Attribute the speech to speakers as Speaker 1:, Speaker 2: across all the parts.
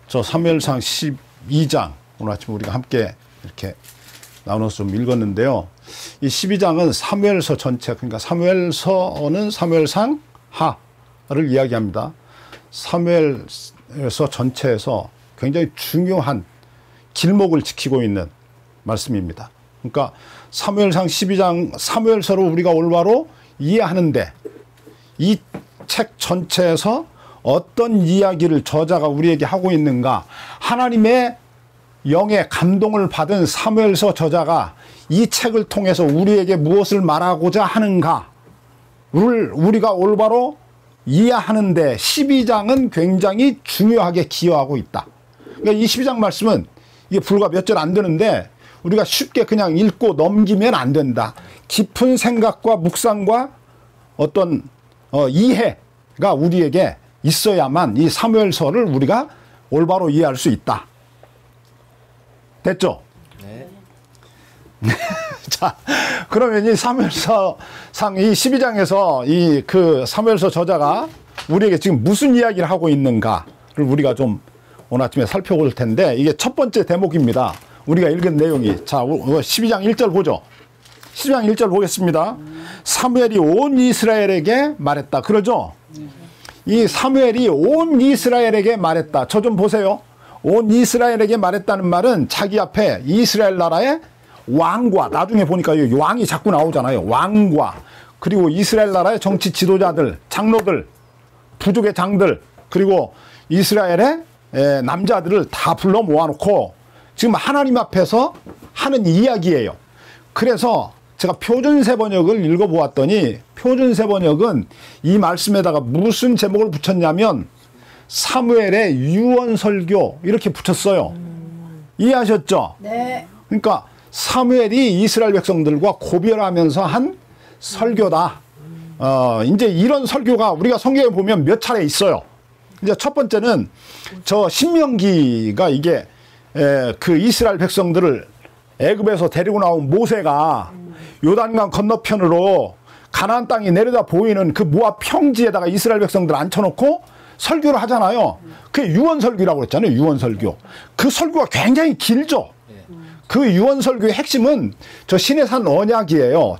Speaker 1: 저 사무엘상 12장 오늘 아침 우리가 함께 이렇게 나눠서 좀 읽었는데요. 이 12장은 사무엘서 전체, 그러니까 사무엘서는 사무엘상 하를 이야기합니다. 사무엘서 전체에서 굉장히 중요한 길목을 지키고 있는 말씀입니다. 그러니까 사무엘상 12장 사무엘서로 우리가 올바로 이해하는데 이 책 전체에서 어떤 이야기를 저자가 우리에게 하고 있는가, 하나님의 영의 감동을 받은 사무엘서 저자가 이 책을 통해서 우리에게 무엇을 말하고자 하는가를 우리가 올바로 이해하는데 12장은 굉장히 중요하게 기여하고 있다. 그러니까 이 12장 말씀은 이게 불과 몇 절 안 되는데 우리가 쉽게 그냥 읽고 넘기면 안 된다. 깊은 생각과 묵상과 어떤 이해가 우리에게 있어야만 이 사무엘서를 우리가 올바로 이해할 수 있다. 됐죠? 네. 자, 그러면 이 사무엘서상 이 12장에서 이 그 사무엘서 저자가 우리에게 지금 무슨 이야기를 하고 있는가를 우리가 좀 오늘 아침에 살펴볼 텐데, 이게 첫 번째 대목입니다. 우리가 읽은 내용이. 자, 12장 1절 보죠. 12장 1절 보겠습니다. 사무엘이 온 이스라엘에게 말했다. 그러죠? 이 사무엘이 온 이스라엘에게 말했다. 저 좀 보세요. 온 이스라엘에게 말했다는 말은 자기 앞에 이스라엘 나라의 왕과, 나중에 보니까 왕이 자꾸 나오잖아요. 왕과, 그리고 이스라엘 나라의 정치 지도자들, 장로들, 부족의 장들, 그리고 이스라엘의 남자들을 다 불러 모아놓고 지금 하나님 앞에서 하는 이야기예요. 그래서 제가 표준세 번역을 읽어보았더니 표준세 번역은 이 말씀에다가 무슨 제목을 붙였냐면 사무엘의 유언설교 이렇게 붙였어요. 이해하셨죠? 네. 그러니까 사무엘이 이스라엘 백성들과 고별하면서 한 설교다. 이제 이런 설교가 우리가 성경에 보면 몇 차례 있어요. 이제 첫 번째는 저 신명기가 이게 그 이스라엘 백성들을 애굽에서 데리고 나온 모세가 요단강 건너편으로 가나안 땅이 내려다 보이는 그 모압 평지에다가 이스라엘 백성들 앉혀놓고 설교를 하잖아요. 그게 유언설교라고 그랬잖아요. 유언설교. 그 설교가 굉장히 길죠. 그 유언설교의 핵심은 저 시내산 언약이에요.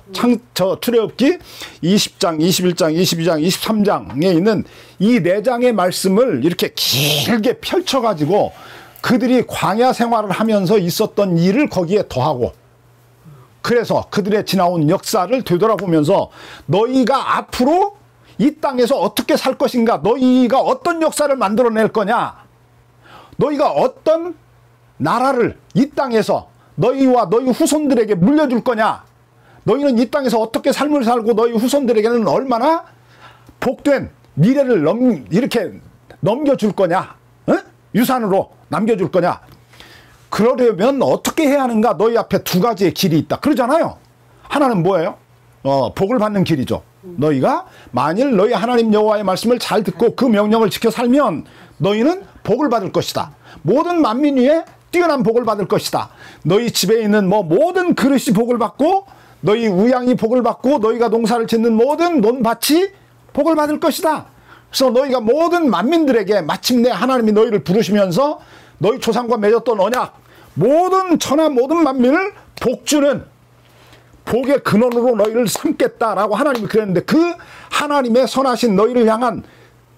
Speaker 1: 저 출애굽기 20장, 21장, 22장, 23장에 있는 이 4장의 말씀을 이렇게 길게 펼쳐가지고 그들이 광야 생활을 하면서 있었던 일을 거기에 더하고, 그래서 그들의 지나온 역사를 되돌아보면서 너희가 앞으로 이 땅에서 어떻게 살 것인가, 너희가 어떤 역사를 만들어낼 거냐, 너희가 어떤 나라를 이 땅에서 너희와 너희 후손들에게 물려줄 거냐, 너희는 이 땅에서 어떻게 삶을 살고 너희 후손들에게는 얼마나 복된 미래를 이렇게 넘겨줄 거냐, 유산으로 남겨줄 거냐, 그러려면 어떻게 해야 하는가, 너희 앞에 두 가지의 길이 있다 그러잖아요. 하나는 뭐예요? 복을 받는 길이죠. 너희가 만일 너희 하나님 여호와의 말씀을 잘 듣고 그 명령을 지켜 살면 너희는 복을 받을 것이다. 모든 만민 위에 뛰어난 복을 받을 것이다. 너희 집에 있는 모든 그릇이 복을 받고 너희 우양이 복을 받고 너희가 농사를 짓는 모든 논밭이 복을 받을 것이다. 그래서 너희가 모든 만민들에게 마침내 하나님이 너희를 부르시면서 너희 조상과 맺었던 언약, 모든 천하 모든 만민을 복주는 복의 근원으로 너희를 삼겠다라고 하나님이 그랬는데, 그 하나님의 선하신 너희를 향한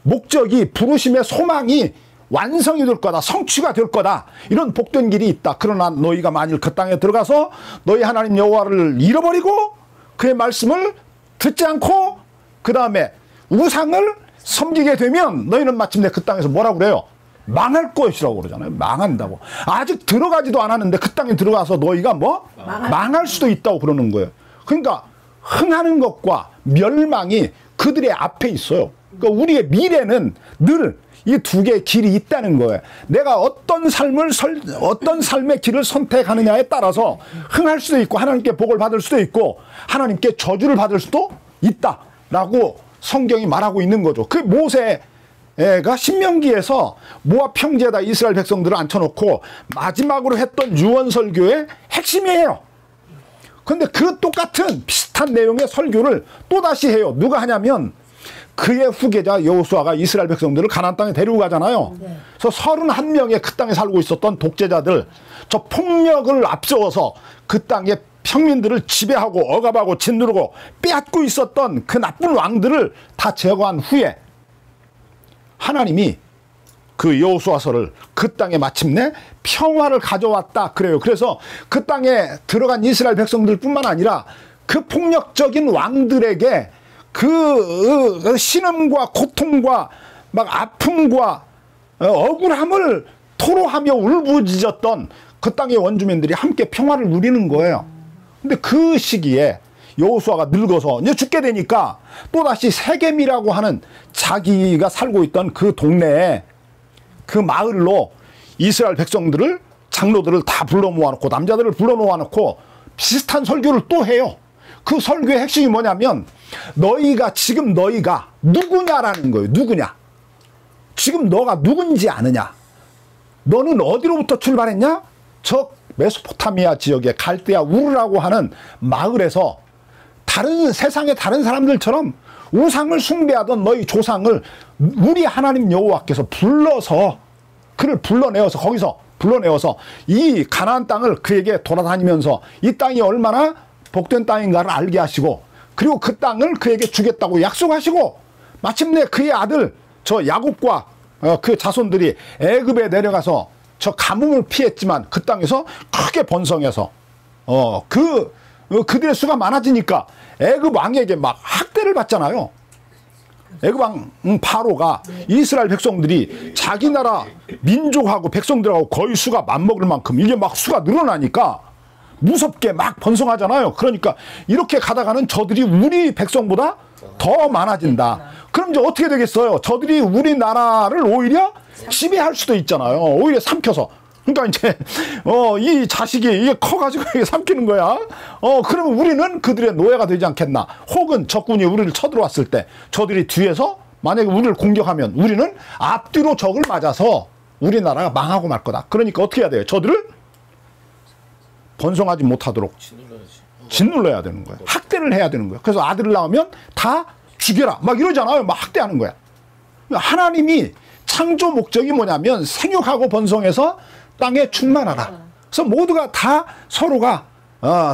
Speaker 1: 목적이, 부르심의 소망이 완성이 될 거다, 성취가 될 거다, 이런 복된 길이 있다. 그러나 너희가 만일 그 땅에 들어가서 너희 하나님 여호와를 잃어버리고 그의 말씀을 듣지 않고 그 다음에 우상을 섬기게 되면 너희는 마침내 그 땅에서 뭐라고 그래요? 망할 것이라고 그러잖아요. 망한다고. 아직 들어가지도 않았는데 그 땅에 들어가서 너희가 망할 수도 있다고 그러는 거예요. 그러니까 흥하는 것과 멸망이 그들의 앞에 있어요. 그러니까 우리의 미래는 늘 이 두 개의 길이 있다는 거예요. 내가 어떤 삶의 길을 선택하느냐에 따라서 흥할 수도 있고 하나님께 복을 받을 수도 있고 하나님께 저주를 받을 수도 있다라고 성경이 말하고 있는 거죠. 그 모세가 신명기에서 모압 평지에다 이스라엘 백성들을 앉혀놓고 마지막으로 했던 유언설교의 핵심이에요. 그런데 그 똑같은 비슷한 내용의 설교를 또다시 해요. 누가 하냐면 그의 후계자 여호수아가 이스라엘 백성들을 가나안 땅에 데리고 가잖아요. 그래서 31명의 그 땅에 살고 있었던 독재자들, 저 폭력을 앞세워서 그 땅에 평민들을 지배하고 억압하고 짓누르고 빼앗고 있었던 그 나쁜 왕들을 다 제거한 후에 하나님이 그 여호수아서를 그 땅에 마침내 평화를 가져왔다 그래요. 그래서 그 땅에 들어간 이스라엘 백성들뿐만 아니라 그 폭력적인 왕들에게 그 신음과 고통과 막 아픔과 억울함을 토로하며 울부짖었던 그 땅의 원주민들이 함께 평화를 누리는 거예요. 근데 그 시기에 여호수아가 늙어서 이제 죽게 되니까 또다시 세겜이라고 하는 자기가 살고 있던 그 동네에 그 마을로 이스라엘 백성들을 장로들을 다 불러 모아놓고 남자들을 불러 모아놓고 비슷한 설교를 또 해요. 그 설교의 핵심이 뭐냐면 지금 너희가 누구냐라는 거예요. 누구냐. 지금 너가 누군지 아느냐. 너는 어디로부터 출발했냐? 저 메소포타미아 지역의 갈대아 우르라고 하는 마을에서 세상의 다른 사람들처럼 우상을 숭배하던 너희 조상을 우리 하나님 여호와께서 그를 불러내어서 거기서 불러내어서 이 가나안 땅을 그에게 돌아다니면서 이 땅이 얼마나 복된 땅인가를 알게 하시고 그리고 그 땅을 그에게 주겠다고 약속하시고 마침내 그의 아들 저 야곱과 그 자손들이 애굽에 내려가서 저 가뭄을 피했지만 그 땅에서 크게 번성해서 그들의 수가 많아지니까 애굽 왕에게 막 학대를 받잖아요. 애굽 왕 바로가 이스라엘 백성들이 자기 나라 민족하고 백성들하고 거의 수가 맞먹을 만큼 이게 막 수가 늘어나니까 무섭게 막 번성하잖아요. 그러니까 이렇게 가다가는 저들이 우리 백성보다 더 많아진다. 그럼 이제 어떻게 되겠어요? 저들이 우리나라를 오히려 지배할 수도 있잖아요. 오히려 삼켜서. 그러니까 이제 이 자식이 이게 커가지고 이게 삼키는 거야. 그러면 우리는 그들의 노예가 되지 않겠나? 혹은 적군이 우리를 쳐들어왔을 때 저들이 뒤에서 만약에 우리를 공격하면 우리는 앞뒤로 적을 맞아서 우리나라가 망하고 말 거다. 그러니까 어떻게 해야 돼요? 저들을 번성하지 못하도록 짓눌러야 되는 거예요. 학대를 해야 되는 거예요. 그래서 아들을 낳으면 다 죽여라. 막 이러잖아요. 막 학대하는 거야. 하나님이 창조 목적이 뭐냐면 생육하고 번성해서 땅에 충만하라. 그래서 모두가 다 서로가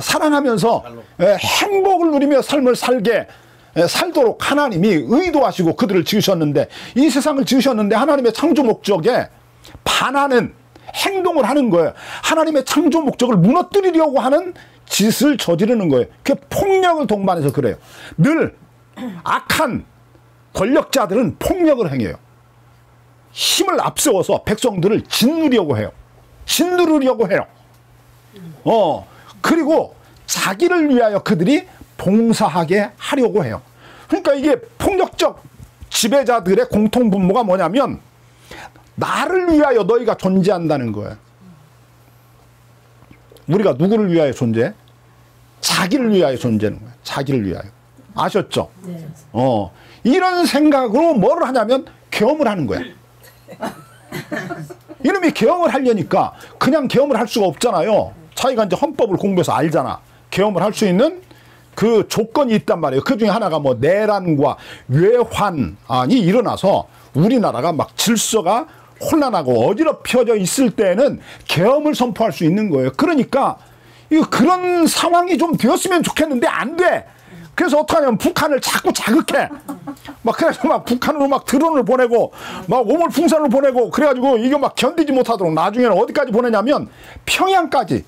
Speaker 1: 사랑하면서 행복을 누리며 삶을 살도록 하나님이 의도하시고 그들을 지으셨는데 이 세상을 지으셨는데 하나님의 창조 목적에 반하는 행동을 하는 거예요. 하나님의 창조 목적을 무너뜨리려고 하는 짓을 저지르는 거예요. 그게 폭력을 동반해서 그래요. 늘 악한 권력자들은 폭력을 행해요. 힘을 앞세워서 백성들을 짓누르려고 해요. 그리고 자기를 위하여 그들이 봉사하게 하려고 해요. 그러니까 이게 폭력적 지배자들의 공통분모가 뭐냐면 나를 위하여 너희가 존재한다는 거예요. 우리가 누구를 위하여 존재해? 자기를 위하여 존재하는 거예요. 자기를 위하여. 아셨죠? 네. 이런 생각으로 뭐를 하냐면 계엄을 하는 거야. 이놈이 계엄을 하려니까 그냥 계엄을 할 수가 없잖아요. 자기가 이제 헌법을 공부해서 알잖아. 계엄을 할 수 있는 그 조건이 있단 말이에요. 그 중에 하나가 뭐 내란과 외환이 일어나서 우리나라가 막 질서가 혼란하고 어지럽혀져 있을 때는 계엄을 선포할 수 있는 거예요. 그러니까 그런 상황이 좀 되었으면 좋겠는데 안 돼. 그래서 어떡하냐면 북한을 자꾸 자극해. 막 그래가지고 막 북한으로 막 드론을 보내고 막 오물풍선을 보내고 그래가지고 이거 막 견디지 못하도록 나중에는 어디까지 보내냐면 평양까지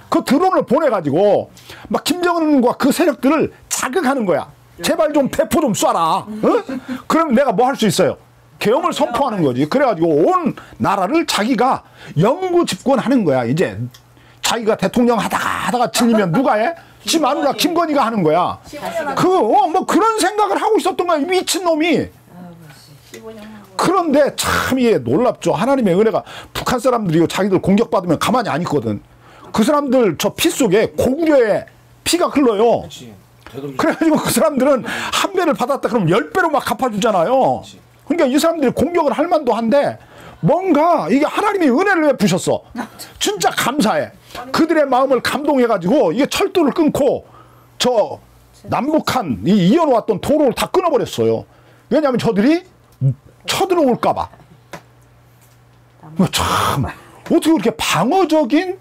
Speaker 1: 그 드론을 보내가지고 막 김정은과 그 세력들을 자극하는 거야. 제발 좀 대포 좀 쏴라. 그러면 내가 뭐 할 수 있어요? 계엄을 선포하는 거지. 그래가지고 온 나라를 자기가 영구 집권하는 거야. 이제 자기가 대통령 하다가 질리면 누가 해? 지 마누라 김건희가 하는 거야. 뭐 그런 생각을 하고 있었던 거야. 이 미친놈이. 그런데 참 이게 놀랍죠. 하나님의 은혜가 북한 사람들이 자기들 공격받으면 가만히 안 있거든. 그 사람들 저 피 속에 고구려의 피가 흘러요. 그래가지고 그 사람들은 한 배를 받았다 그러면 10배로 막 갚아주잖아요. 그러니까 이 사람들이 공격을 할 만도 한데 뭔가 이게 하나님이 은혜를 베푸셨어. 진짜 감사해. 그들의 마음을 감동해가지고 이게 철도를 끊고 저 남북한 이어놓았던 도로를 다 끊어버렸어요. 왜냐하면 저들이 쳐들어올까봐. 참 어떻게 그렇게 방어적인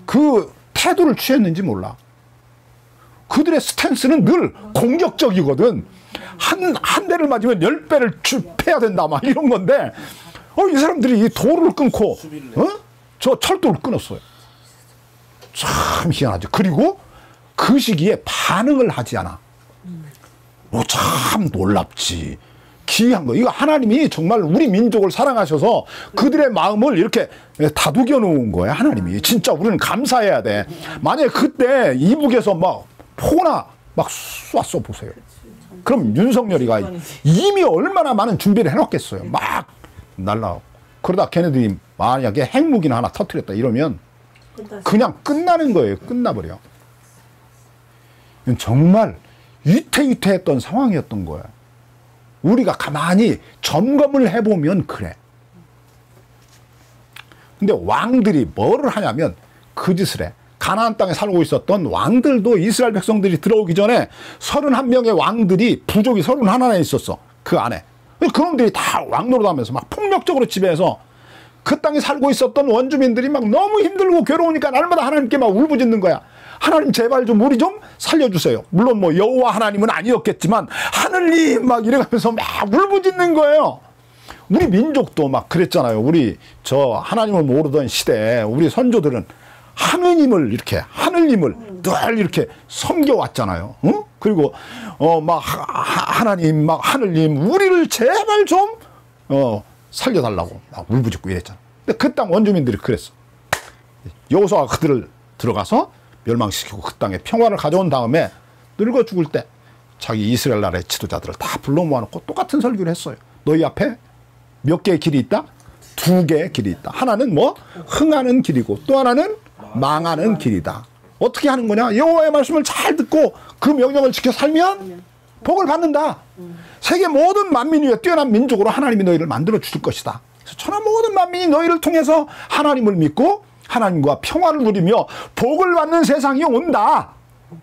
Speaker 1: 그 태도를 취했는지 몰라. 그들의 스탠스는 늘 공격적이거든. 한 대를 맞으면 10배를 패야 된다 막 이런 건데 이 사람들이 이 도로를 끊고 저 철도를 끊었어요. 참 희한하죠. 그리고 그 시기에 반응을 하지 않아. 참 놀랍지. 기이한 거. 이거 하나님이 정말 우리 민족을 사랑하셔서 그들의 마음을 이렇게 다독여 놓은 거야, 하나님이. 진짜 우리는 감사해야 돼. 만약에 그때 이북에서 막 포나 막 쐈어 보세요. 그럼 윤석열이가 이미 얼마나 많은 준비를 해놓겠어요. 막 날라오고. 그러다 걔네들이 만약에 핵무기나 하나 터뜨렸다 이러면 그냥 끝나는 거예요. 끝나버려. 정말 위태위태했던 상황이었던 거야. 우리가 가만히 점검을 해보면 그래. 근데 왕들이 뭐를 하냐면 그 짓을 해. 가나안 땅에 살고 있었던 왕들도 이스라엘 백성들이 들어오기 전에 31명의 왕들이 부족이 31에 있었어. 그 안에. 그놈들이 다 왕노릇하면서 막 폭력적으로 지배해서 그 땅에 살고 있었던 원주민들이 막 너무 힘들고 괴로우니까 날마다 하나님께 막 울부짖는 거야. 하나님 제발 좀 우리 좀 살려주세요. 물론 뭐 여호와 하나님은 아니었겠지만 하늘님 막 이래가면서 막 울부짖는 거예요. 우리 민족도 막 그랬잖아요. 우리 저 하나님을 모르던 시대에 우리 선조들은 하느님을 이렇게 하늘님을 늘 이렇게 섬겨왔잖아요. 응? 그리고 막 하나님 막 하늘님 우리를 제발 좀 살려달라고 막 울부짖고 이랬잖아. 근데 그 땅 원주민들이 그랬어. 여호수아가 그들을 들어가서 멸망시키고 그 땅에 평화를 가져온 다음에 늙어 죽을 때 자기 이스라엘 나라의 지도자들을 다 불러 모아놓고 똑같은 설교를 했어요. 너희 앞에 몇 개의 길이 있다? 2개의 길이 있다. 하나는 뭐 흥하는 길이고 또 하나는 망하는 길이다. 어떻게 하는 거냐? 여호와의 말씀을 잘 듣고 그 명령을 지켜 살면 복을 받는다. 세계 모든 만민 위에 뛰어난 민족으로 하나님이 너희를 만들어 주실 것이다. 그래서 천하 모든 만민이 너희를 통해서 하나님을 믿고 하나님과 평화를 누리며 복을 받는 세상이 온다.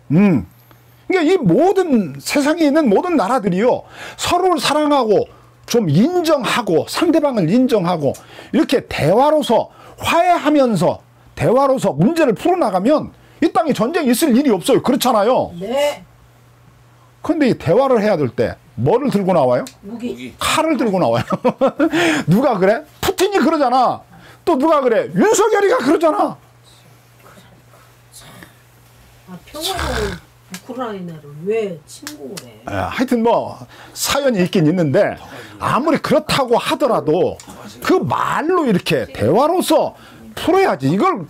Speaker 1: 그러니까 이 모든 세상에 있는 모든 나라들이요 서로를 사랑하고 좀 인정하고 상대방을 인정하고 이렇게 대화로서 화해하면서 대화로서 문제를 풀어나가면 이 땅에 전쟁이 있을 일이 없어요. 그렇잖아요.
Speaker 2: 네.
Speaker 1: 근데 이 대화를 해야 될 때 뭐를 들고 나와요?
Speaker 2: 무기.
Speaker 1: 칼을 들고 나와요. 누가 그래? 푸틴이 그러잖아. 또 누가 그래? 윤석열이가 그러잖아.
Speaker 2: 평화로운 우크라이나를 왜 침공을 해?
Speaker 1: 하여튼 뭐 사연이 있긴 있는데 아무리 그렇다고 하더라도 그 말로 이렇게 대화로서 풀어야지. 이걸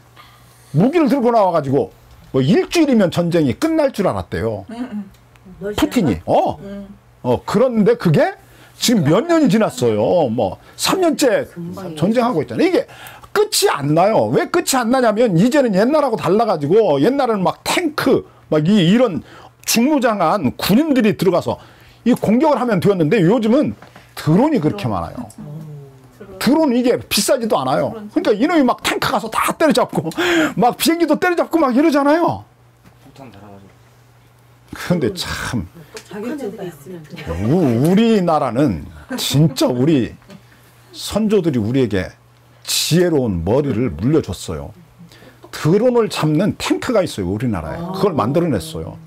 Speaker 1: 무기를 들고 나와가지고 뭐 일주일이면 전쟁이 끝날 줄 알았대요. 푸틴이. 그런데 그게 지금 몇 년이 지났어요. 뭐 3년째 전쟁하고 있잖아요. 이게 끝이 안 나요. 왜 끝이 안 나냐면 이제는 옛날하고 달라가지고 옛날에는 막 탱크 막 이런 중무장한 군인들이 들어가서 이 공격을 하면 되었는데 요즘은 드론이 그렇게 많아요. 드론 이게 비싸지도 않아요. 그러니까 이놈이 막 탱크 가서 다 때려잡고 막 비행기도 때려잡고 막 이러잖아요.
Speaker 3: 폭탄 달아가지고.
Speaker 1: 그런데 참
Speaker 2: 자격증 있으면
Speaker 1: 우리나라는 진짜 우리 선조들이 우리에게 지혜로운 머리를 물려줬어요. 드론을 잡는 탱크가 있어요. 우리나라에. 그걸 만들어냈어요.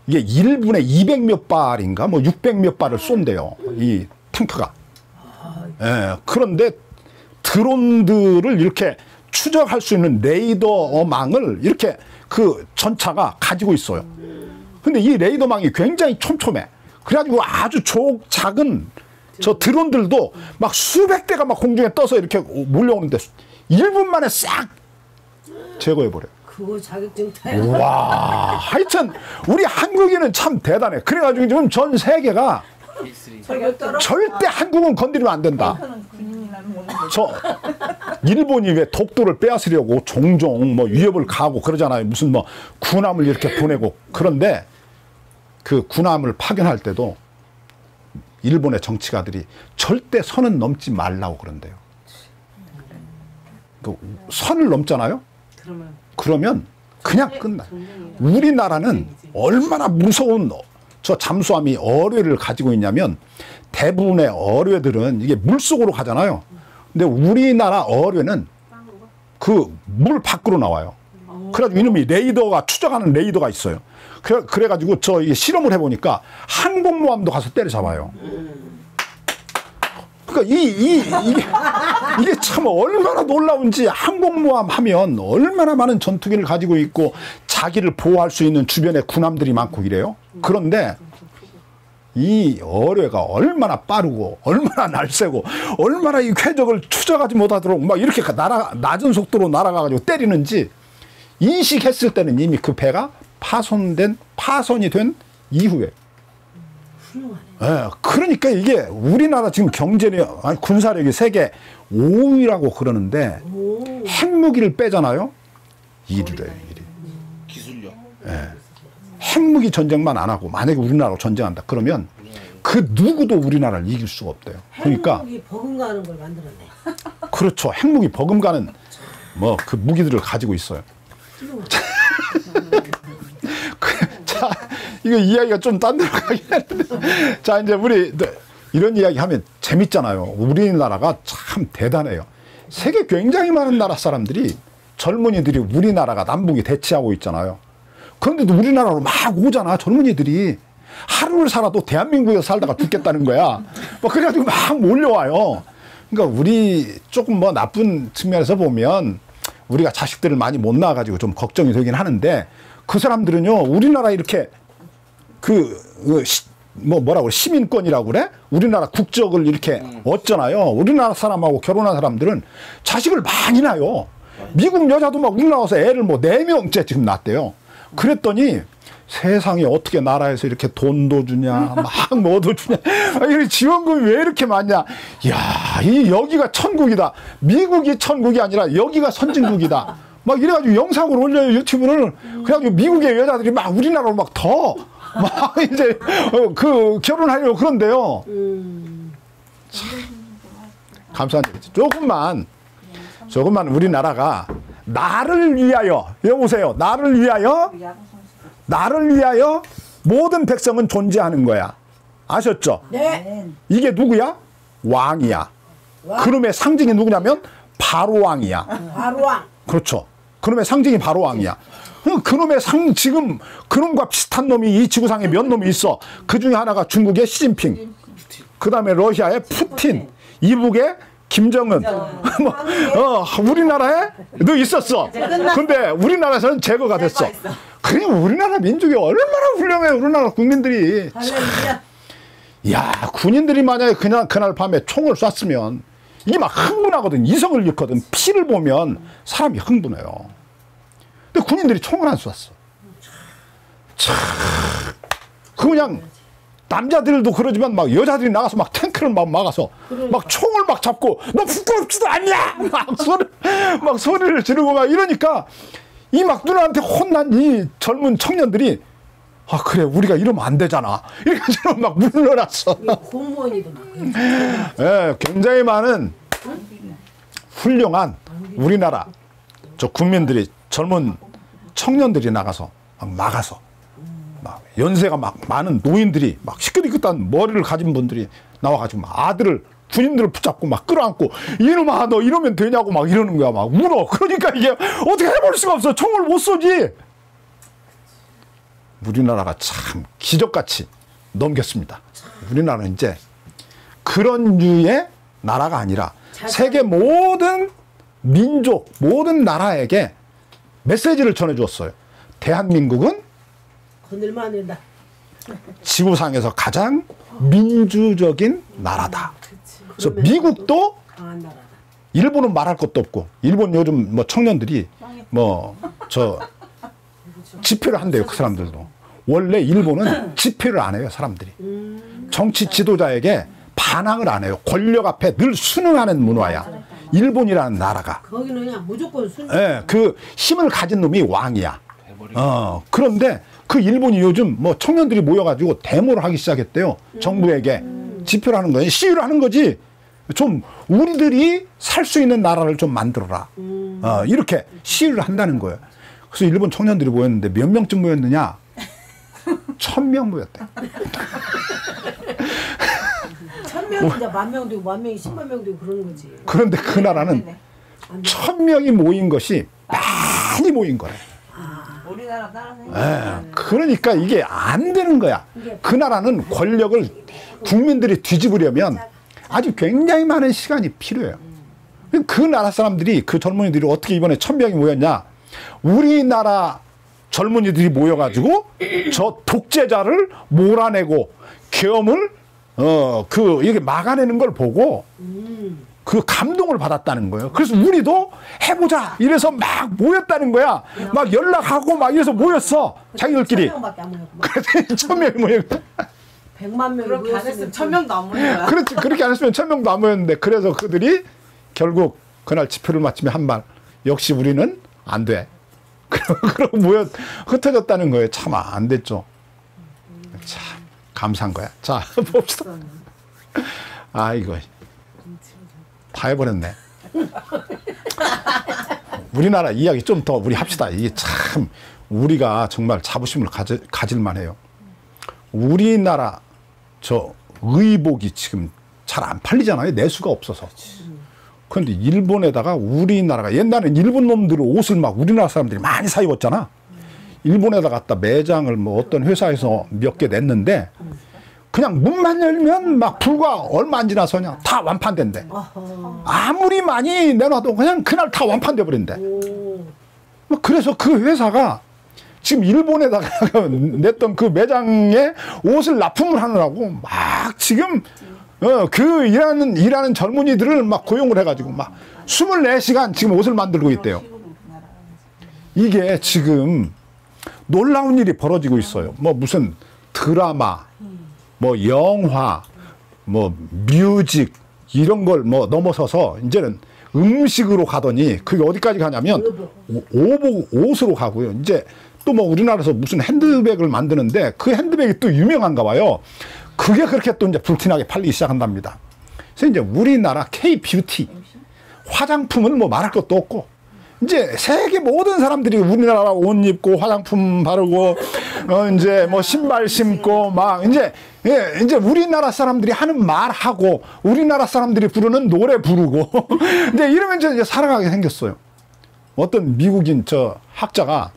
Speaker 1: 이게 1분에 200 몇 발인가 뭐 600 몇 발을 쏜대요. 이 탱크가. 예, 그런데 드론들을 이렇게 추적할 수 있는 레이더망을 이렇게 그 전차가 가지고 있어요. 근데 이 레이더망이 굉장히 촘촘해. 그래가지고 아주 작은 저 드론들도 막 수백 대가 막 공중에 떠서 이렇게 몰려오는데 1분 만에 싹 제거해버려요.
Speaker 2: 그거 자격증 타야.
Speaker 1: 와, 하여튼 우리 한국인은 참 대단해. 그래가지고 지금 전 세계가 절대 한국은 건드리면 안 된다. 저 일본이 왜 독도를 빼앗으려고 종종 뭐 위협을 가하고 그러잖아요. 무슨 뭐 군함을 이렇게 보내고. 그런데 그 군함을 파견할 때도 일본의 정치가들이 절대 선은 넘지 말라고 그런대요. 그 선을 넘잖아요. 그러면 그냥 끝나. 우리나라는 얼마나 무서운 저 잠수함이 어뢰를 가지고 있냐면 대부분의 어뢰들은 이게 물속으로 가잖아요. 근데 우리나라 어뢰는 그 물 밖으로 나와요. 그래가지고 이놈이 레이더가 추적하는 레이더가 있어요. 그래가지고 저 이게 실험을 해보니까 항공모함도 가서 때려잡아요. 그러니까 이게 참 얼마나 놀라운지 항공모함 하면 얼마나 많은 전투기를 가지고 있고 자기를 보호할 수 있는 주변에 군함들이 많고 이래요. 그런데 이 어뢰가 얼마나 빠르고 얼마나 날쌔고 얼마나 이 궤적을 추적하지 못하도록 막 이렇게 낮은 속도로 날아가가지고 때리는지 인식했을 때는 이미 그 배가 파손이 된 이후에. 예, 그러니까 이게 우리나라 지금 경제력, 아니 군사력이 세계 5위라고 그러는데 핵무기를 빼잖아요. 1위래요, 1위.
Speaker 3: 기술력.
Speaker 1: 예. 핵무기 전쟁만 안 하고 만약에 우리나라로 전쟁한다 그러면 그 누구도 우리나라를 이길 수가 없대요. 그러니까
Speaker 2: 핵무기 버금가는 걸 만들었네.
Speaker 1: 그렇죠. 핵무기 버금가는 뭐 그 무기들을 가지고 있어요. 자, 이거 이야기가 좀 딴 데로 가긴 했는데. 자, 이제 우리 이런 이야기 하면 재밌잖아요. 우리나라가 참 대단해요. 세계 굉장히 많은 나라 사람들이 젊은이들이 우리나라가 남북이 대치하고 있잖아요. 그런데도 우리나라로 막 오잖아, 젊은이들이. 하루를 살아도 대한민국에서 살다가 죽겠다는 거야. 뭐 그래가지고 막 몰려와요. 그러니까 우리 조금 뭐 나쁜 측면에서 보면 우리가 자식들을 많이 못 낳아가지고 좀 걱정이 되긴 하는데 그 사람들은요, 우리나라 이렇게 뭐라고 그래, 시민권이라고 그래? 우리나라 국적을 이렇게 얻잖아요. 우리나라 사람하고 결혼한 사람들은 자식을 많이 낳아요. 미국 여자도 막 우리나라 와서 애를 뭐 4명째 지금 낳았대요. 그랬더니 세상에 어떻게 나라에서 이렇게 돈도 주냐, 막 뭐도 주냐, 이 지원금이 왜 이렇게 많냐. 이야, 여기가 천국이다. 미국이 천국이 아니라 여기가 선진국이다. 막 이래가지고 영상을 올려요, 유튜브를. 그래가지고 미국의 여자들이 막 우리나라로 막 이제 결혼하려고 그런데요. 참, 감사한 얘기죠. 조금만 우리나라가 나를 위하여, 여보세요, 나를 위하여 모든 백성은 존재하는 거야. 아셨죠?
Speaker 2: 네.
Speaker 1: 이게 누구야? 왕이야. 그놈의 상징이 누구냐면 바로 왕이야.
Speaker 2: 바로 왕.
Speaker 1: 그렇죠. 그놈의 상징이 바로 왕이야. 그놈의 지금 그놈과 비슷한 놈이 이 지구상에 몇 놈이 있어. 그 중에 하나가 중국의 시진핑, 그 다음에 러시아의 푸틴, 이북의 김정은. 우리나라에도 있었어. 근데 우리나라에서는 제거가 됐어. 그냥 우리나라 민족이 얼마나 훌륭해. 우리나라 국민들이. 야, 군인들이 만약에 그냥 그날 밤에 총을 쐈으면 이게 막 흥분하거든. 이성을 잃거든. 피를 보면 사람이 흥분해요. 근데 군인들이 총을 안 쐈어. 그냥 남자들도 그러지만 막 여자들이 나가서 막 탱크를 막 막아서 막 총을 막 잡고 너 부끄럽지도 않냐 막 소리를 지르고 막 이러니까 이 막 누나한테 혼난 이 젊은 청년들이 아 그래 우리가 이러면 안 되잖아 이래가지고 막 물러났어.
Speaker 2: 공무원이도 막.
Speaker 1: 예, 굉장히 많은 훌륭한 우리나라 저 국민들이 젊은 청년들이 나가서 막 막아서 막 연세가 막 많은 노인들이 막 시끌시끌한 머리를 가진 분들이 나와가지고 막 군인들을 붙잡고 막 끌어안고 이놈아 너 이러면 되냐고 막 이러는 거야. 막 울어. 그러니까 이게 어떻게 해볼 수가 없어. 총을 못 쏘지. 우리나라가 참 기적같이 넘겼습니다. 우리나라는 이제 그런 류의 나라가 아니라 세계 모든 민족, 모든 나라에게 메시지를 전해주었어요. 대한민국은
Speaker 2: 건들면 안 된다.
Speaker 1: 지구상에서 가장 민주적인 나라다. 그래서 미국도
Speaker 2: 강한 나라다.
Speaker 1: 일본은 말할 것도 없고 일본 요즘 뭐 청년들이 집회를 한대요. 그 사람들도. 원래 일본은 집회를 안 해요. 사람들이. 정치 지도자에게 반항을 안 해요. 권력 앞에 늘 순응하는 문화야. 일본이라는 나라가.
Speaker 2: 거기는 그냥 무조건 순.
Speaker 1: 예, 그 힘을 가진 놈이 왕이야. 그런데 그 일본이 요즘 뭐 청년들이 모여가지고 데모를 하기 시작했대요. 정부에게. 집회를 하는 거예요. 시위를 하는 거지. 좀 우리들이 살 수 있는 나라를 좀 만들어라. 이렇게 시위를 한다는 거예요. 그래서 일본 청년들이 모였는데 몇 명쯤 모였느냐? 1000명 모였대.
Speaker 2: 1000명 진짜 10,000명 되고 10,000명이 10만 명 되고 그러는 거지.
Speaker 1: 그런데 그 나라는 1000명이 모인 것이 많이 모인 거래.
Speaker 3: 우리나라 따라서.
Speaker 1: 그러니까 이게 안 되는 거야. 그 나라는 권력을 국민들이 뒤집으려면 아주 굉장히 많은 시간이 필요해요. 그 나라 사람들이, 그 젊은이들이 어떻게 이번에 1000명이 모였냐. 우리나라 젊은이들이 모여가지고 저 독재자를 몰아내고 계엄을 이게 막아내는 걸 보고 그 감동을 받았다는 거예요. 그래서 우리도 해보자 이래서 막 모였다는 거야. 막 연락하고 막 이래서 모였어. 자기들끼리.
Speaker 2: 1000명밖에 안 모였구만.
Speaker 1: 그래서 1000명이 모였고.
Speaker 2: 100만 명이
Speaker 3: 그렇게 안
Speaker 2: 모였으면
Speaker 3: 했으면 1000명도 안 모인 거야.
Speaker 1: 그렇지. 그렇게 안 했으면 1000명도 안 모였는데, 그래서 그들이 결국 그날 집회를 마치며 한 말, 역시 우리는 안 돼. 그러고 흩어졌다는 거예요. 참 안 됐죠. 참 감사한 거야. 자, 봅시다. 아이고, 다 해버렸네. 우리나라 이야기 좀 더 우리 합시다. 이게 참 우리가 정말 자부심을 가질 만해요. 우리나라 저 의복이 지금 잘 안 팔리잖아요. 내수가 없어서. 그런데 일본에다가 우리나라가, 옛날엔 일본 놈들 옷을 막 우리나라 사람들이 많이 사 입었잖아. 일본에다 갖다 매장을 뭐 어떤 회사에서 몇 개 냈는데 그냥 문만 열면 막 불과 얼마 안 지나서 그냥 다 완판된대. 아무리 많이 내놔도 그냥 그날 다 완판돼 버린대. 그래서 그 회사가 지금 일본에다가 냈던 그 매장에 옷을 납품을 하느라고 막 지금 그 일하는 젊은이들을 막 고용을 해가지고 막 24시간 지금 옷을 만들고 있대요. 이게 지금 놀라운 일이 벌어지고 있어요. 뭐 무슨 드라마, 뭐 영화, 뭐 뮤직 이런 걸 뭐 넘어서서 이제는 음식으로 가더니 그게 어디까지 가냐면 옷으로 가고요. 이제 또 뭐 우리나라에서 무슨 핸드백을 만드는데 그 핸드백이 또 유명한가 봐요. 그게 그렇게 또 이제 불티나게 팔리기 시작한답니다. 그래서 이제 우리나라 K-뷰티 화장품은 뭐 말할 것도 없고, 이제 세계 모든 사람들이 우리나라 옷 입고 화장품 바르고 이제 뭐 신발 신고 막 이제 이제 우리나라 사람들이 하는 말 하고 우리나라 사람들이 부르는 노래 부르고 이제 이러면서 이제 살아가게 생겼어요. 어떤 미국인 저 학자가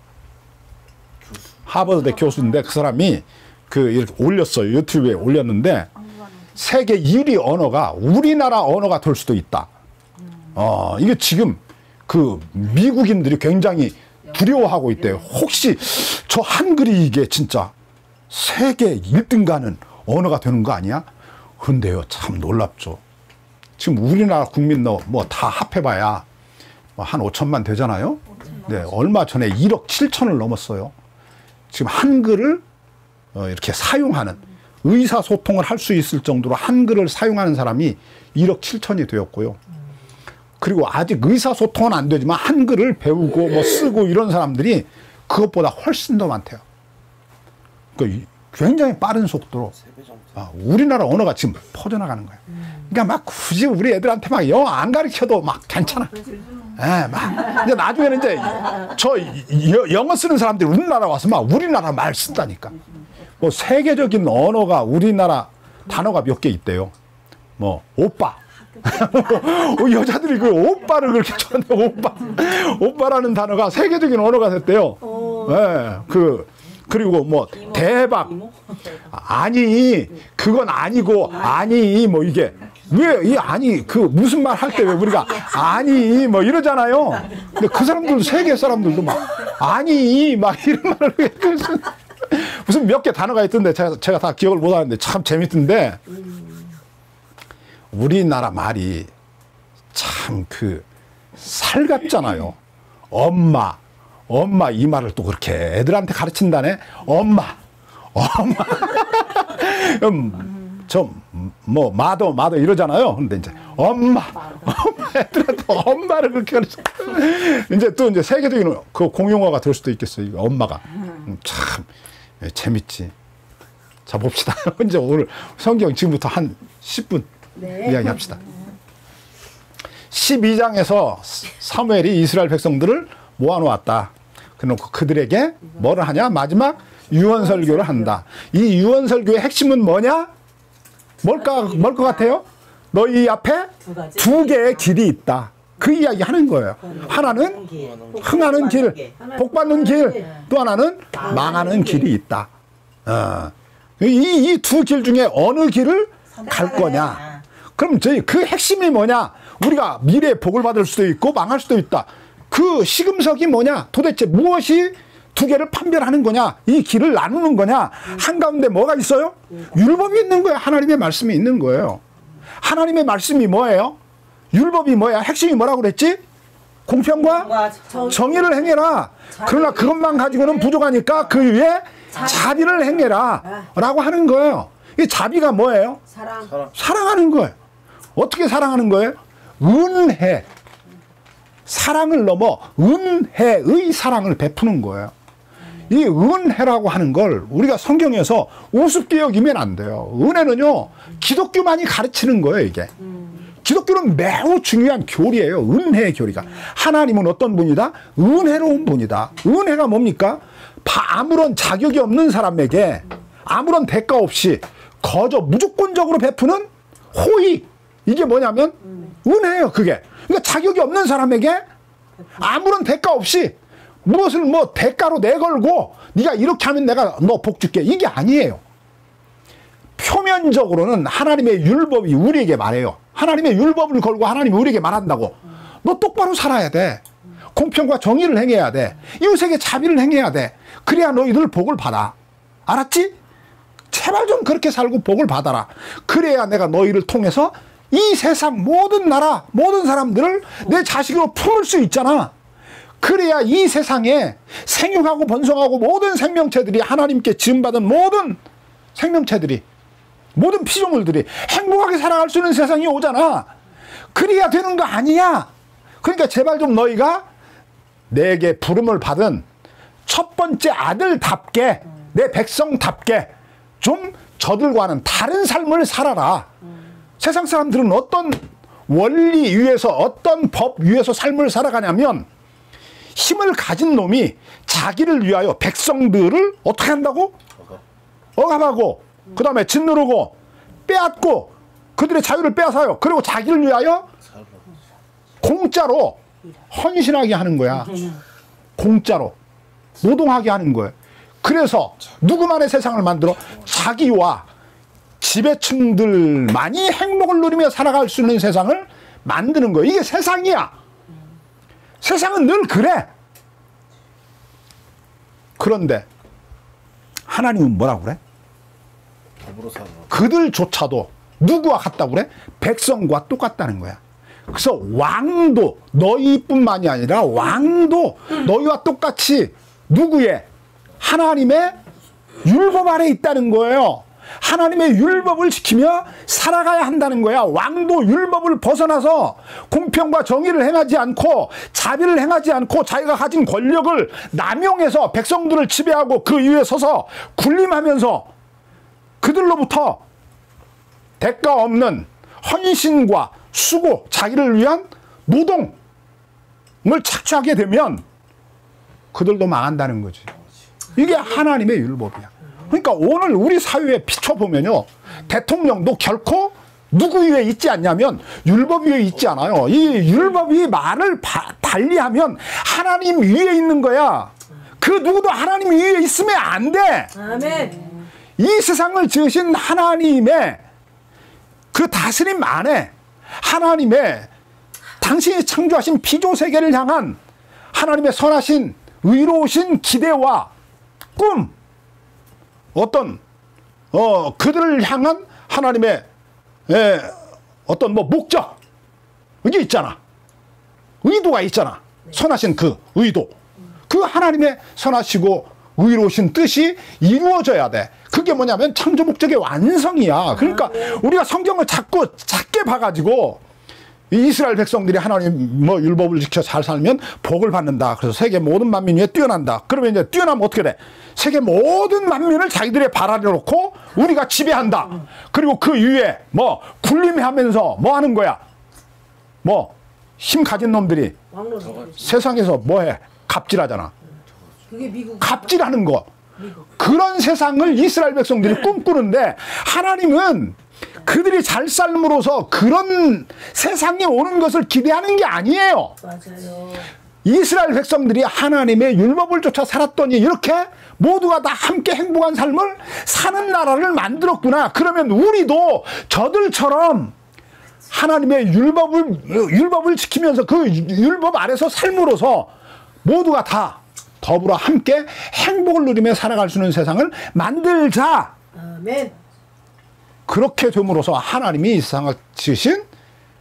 Speaker 1: 하버드대 교수인데 그 사람이 그 이렇게 올렸어요. 유튜브에 올렸는데 세계 1위 언어가 우리나라 언어가 될 수도 있다. 이게 지금 그 미국인들이 굉장히 두려워하고 있대요. 혹시 저 한글이 이게 진짜 세계 1등 가는 언어가 되는 거 아니야? 그런데요, 참 놀랍죠. 지금 우리나라 국민 뭐 다 합해봐야 한 5천만 되잖아요. 네, 얼마 전에 1억 7천을 넘었어요. 지금 한글을 이렇게 사용하는, 의사소통을 할 수 있을 정도로 한글을 사용하는 사람이 1억 7천이 되었고요. 그리고 아직 의사소통은 안 되지만 한글을 배우고 뭐 쓰고 이런 사람들이 그것보다 훨씬 더 많대요. 그러니까 굉장히 빠른 속도로 우리나라 언어가 지금 퍼져나가는 거예요. 그러니까 막 굳이 우리 애들한테 막 영어 안 가르쳐도 막 괜찮아. 예, 막 이제 나중에는 이제 저 영어 쓰는 사람들이 우리나라 와서 막 우리나라 말 쓴다니까. 뭐 세계적인 언어가 우리나라 단어가 몇 개 있대요. 뭐 오빠. 여자들이 그 오빠를 그렇게 좋아하는데 오빠라는 단어가 세계적인 언어가 됐대요. 예, 그리고 뭐 대박, 아니 그건 아니고 아니 뭐 이게 왜 이 아니 그 무슨 말 할 때 왜 우리가 아니 뭐 이러잖아요. 근데 그 사람들도 세계 사람들도 막 아니 막 이런 말을 무슨 몇 개 단어가 있던데 제가 다 기억을 못 하는데 참 재밌던데, 우리나라 말이 참 그 살갑잖아요. 엄마 이 말을 또 그렇게 애들한테 가르친다네. 엄마 좀 뭐 마더 이러잖아요. 근데 이제 엄마 애들한테 엄마를 그렇게 가르쳐. 이제 또 이제 세계적인 그 공용어가 될 수도 있겠어요. 이거 엄마가. 참 재밌지. 자, 봅시다. 이제 오늘 성경 지금부터 한 10분 이야기합시다. 12장에서 사무엘이 이스라엘 백성들을 모아놓았다. 그래놓고 그들에게 뭐를 하냐? 마지막 유언설교를 한다. 이 유언설교의 핵심은 뭐냐? 뭘 것 같아요? 너희 앞에 두 개의 길이 있다. 그 이야기 하는 거예요. 하나는 흥하는 길, 복받는 길, 또 하나는 망하는 길이 있다. 이 두 길 중에 어느 길을 갈 거냐? 그럼 저희 그 핵심이 뭐냐? 우리가 미래에 복을 받을 수도 있고 망할 수도 있다. 그 시금석이 뭐냐? 도대체 무엇이 두 개를 판별하는 거냐? 이 길을 나누는 거냐? 한가운데 뭐가 있어요? 율법이 있는 거예요. 하나님의 말씀이 있는 거예요. 하나님의 말씀이 뭐예요? 율법이 뭐야? 핵심이 뭐라고 그랬지? 공평과 정의를 행해라. 그러나 그것만 가지고는 부족하니까 그 위에 자비를 행해라 라고 하는 거예요. 이 자비가 뭐예요? 사랑하는 거예요. 어떻게 사랑하는 거예요? 은혜. 사랑을 넘어 은혜의 사랑을 베푸는 거예요. 이 은혜라고 하는 걸 우리가 성경에서 우습게 여기면 안 돼요. 은혜는요, 기독교만이 가르치는 거예요, 이게. 기독교는 매우 중요한 교리예요. 은혜의 교리가. 하나님은 어떤 분이다? 은혜로운 분이다. 은혜가 뭡니까? 아무런 자격이 없는 사람에게 아무런 대가 없이 거저 무조건적으로 베푸는 호의. 이게 뭐냐면 은혜예요, 그게. 그러니까 자격이 없는 사람에게 아무런 대가 없이 무엇을 뭐 대가로 내걸고 네가 이렇게 하면 내가 너 복 줄게. 이게 아니에요. 표면적으로는 하나님의 율법이 우리에게 말해요. 하나님의 율법을 걸고 하나님이 우리에게 말한다고. 너 똑바로 살아야 돼. 공평과 정의를 행해야 돼. 이웃에게 자비를 행해야 돼. 그래야 너희들 복을 받아. 알았지? 제발 좀 그렇게 살고 복을 받아라. 그래야 내가 너희를 통해서 이 세상 모든 나라, 모든 사람들을 내 자식으로 품을 수 있잖아. 그래야 이 세상에 생육하고 번성하고 모든 생명체들이 하나님께 지음받은 모든 생명체들이, 모든 피조물들이 행복하게 살아갈 수 있는 세상이 오잖아. 그래야 되는 거 아니야. 그러니까 제발 좀 너희가 내게 부름을 받은 첫 번째 아들답게, 내 백성답게 좀 저들과는 다른 삶을 살아라. 세상 사람들은 어떤 원리 위에서, 어떤 법 위에서 삶을 살아가냐면, 힘을 가진 놈이 자기를 위하여 백성들을 어떻게 한다고? 억압하고, 그 다음에 짓누르고 빼앗고 그들의 자유를 빼앗아요. 그리고 자기를 위하여 공짜로 헌신하게 하는 거야. 공짜로 노동하게 하는 거예요. 그래서 누구만의 세상을 만들어? 자기와 지배층들만이 행복을 누리며 살아갈 수 있는 세상을 만드는 거예요. 이게 세상이야. 세상은 늘 그래. 그런데 하나님은 뭐라고 그래? 그들조차도 누구와 같다고 그래? 백성과 똑같다는 거야. 그래서 왕도 너희뿐만이 아니라 왕도 너희와 똑같이 누구의? 하나님의 율법 아래 있다는 거예요. 하나님의 율법을 지키며 살아가야 한다는 거야. 왕도 율법을 벗어나서 공평과 정의를 행하지 않고 자비를 행하지 않고 자기가 가진 권력을 남용해서 백성들을 지배하고 그 위에 서서 군림하면서 그들로부터 대가 없는 헌신과 수고, 자기를 위한 노동을 착취하게 되면 그들도 망한다는 거지. 이게 하나님의 율법이야. 그러니까 오늘 우리 사회에 비춰보면요, 대통령도 결코 누구 위에 있지 않냐면 율법 위에 있지 않아요. 이 율법이 말을 달리하면 하나님 위에 있는 거야. 그 누구도 하나님 위에 있으면 안 돼.
Speaker 2: 아멘.
Speaker 1: 이 세상을 지으신 하나님의 그 다스림 안에 하나님의 당신이 창조하신 피조세계를 향한 하나님의 선하신 의로우신 기대와 꿈, 어떤 그들을 향한 하나님의 어떤 뭐 목적, 이게 있잖아. 의도가 있잖아. 선하신 그 의도, 그 하나님의 선하시고 의로우신 뜻이 이루어져야 돼. 그게 뭐냐면 창조 목적의 완성이야. 그러니까 우리가 성경을 자꾸 작게 봐가지고 이스라엘 백성들이 하나님 뭐 율법을 지켜 잘 살면 복을 받는다. 그래서 세계 모든 만민 위에 뛰어난다. 그러면 이제 뛰어나면 어떻게 돼? 세계 모든 만민을 자기들의 발 아래 놓고 우리가 지배한다. 그리고 그 위에 뭐 군림하면서 뭐 하는 거야? 뭐 힘 가진 놈들이 세상에서 뭐 해? 갑질하잖아.
Speaker 2: 그게 미국
Speaker 1: 갑질하는 거. 그런 세상을 이스라엘 백성들이 꿈꾸는데 하나님은 그들이 잘 삶으로써 그런 세상에 오는 것을 기대하는 게 아니에요.
Speaker 2: 맞아요.
Speaker 1: 이스라엘 백성들이 하나님의 율법을 쫓아 살았더니 이렇게 모두가 다 함께 행복한 삶을 사는 나라를 만들었구나. 그러면 우리도 저들처럼 하나님의 율법을 지키면서 그 율법 아래서 삶으로써 모두가 다 더불어 함께 행복을 누리며 살아갈 수 있는 세상을 만들자.
Speaker 2: 아멘.
Speaker 1: 그렇게 됨으로써 하나님이 이 세상을 지으신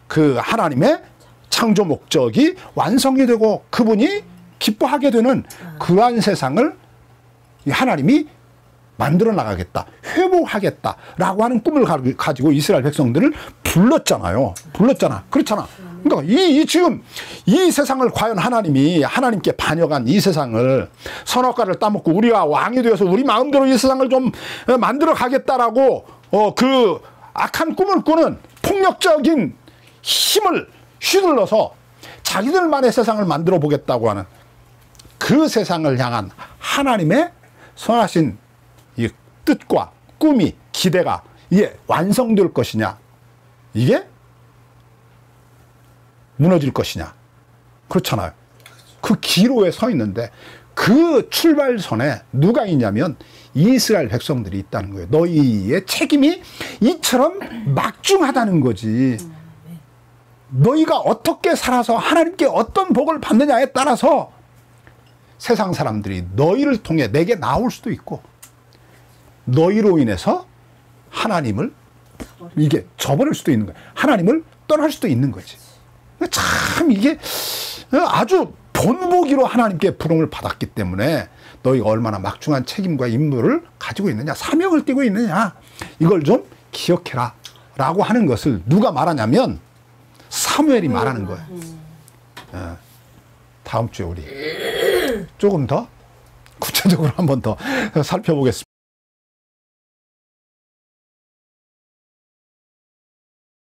Speaker 1: 그 하나님의 창조 목적이 완성이 되고 그분이 기뻐하게 되는 그러한 세상을 하나님이 만들어 나가겠다, 회복하겠다라고 하는 꿈을 가지고 이스라엘 백성들을 불렀잖아. 그렇잖아. 그러니까 지금 이 세상을 과연 하나님께 반역한 이 세상을 선악과를 따먹고 우리가 왕이 되어서 우리 마음대로 이 세상을 좀 만들어 가겠다라고 그 악한 꿈을 꾸는 폭력적인 힘을 휘둘러서 자기들만의 세상을 만들어 보겠다고 하는 그 세상을 향한 하나님의 선하신 이 뜻과 꿈이 기대가 이게 완성될 것이냐, 이게 무너질 것이냐, 그렇잖아요. 그 기로에 서 있는데 그 출발선에 누가 있냐면 이스라엘 백성들이 있다는 거예요. 너희의 책임이 이처럼 막중하다는 거지. 너희가 어떻게 살아서 하나님께 어떤 복을 받느냐에 따라서 세상 사람들이 너희를 통해 내게 나올 수도 있고 너희로 인해서 하나님을 이게 저버릴 수도 있는 거야. 하나님을 떠날 수도 있는 거지. 참 이게 아주 본보기로 하나님께 부름을 받았기 때문에 너희가 얼마나 막중한 책임과 임무를 가지고 있느냐, 사명을 띠고 있느냐, 이걸 좀 기억해라 라고 하는 것을 누가 말하냐면 사무엘이 말하는 거예요. 다음 주에 우리 조금 더 구체적으로 한번 더 살펴보겠습니다.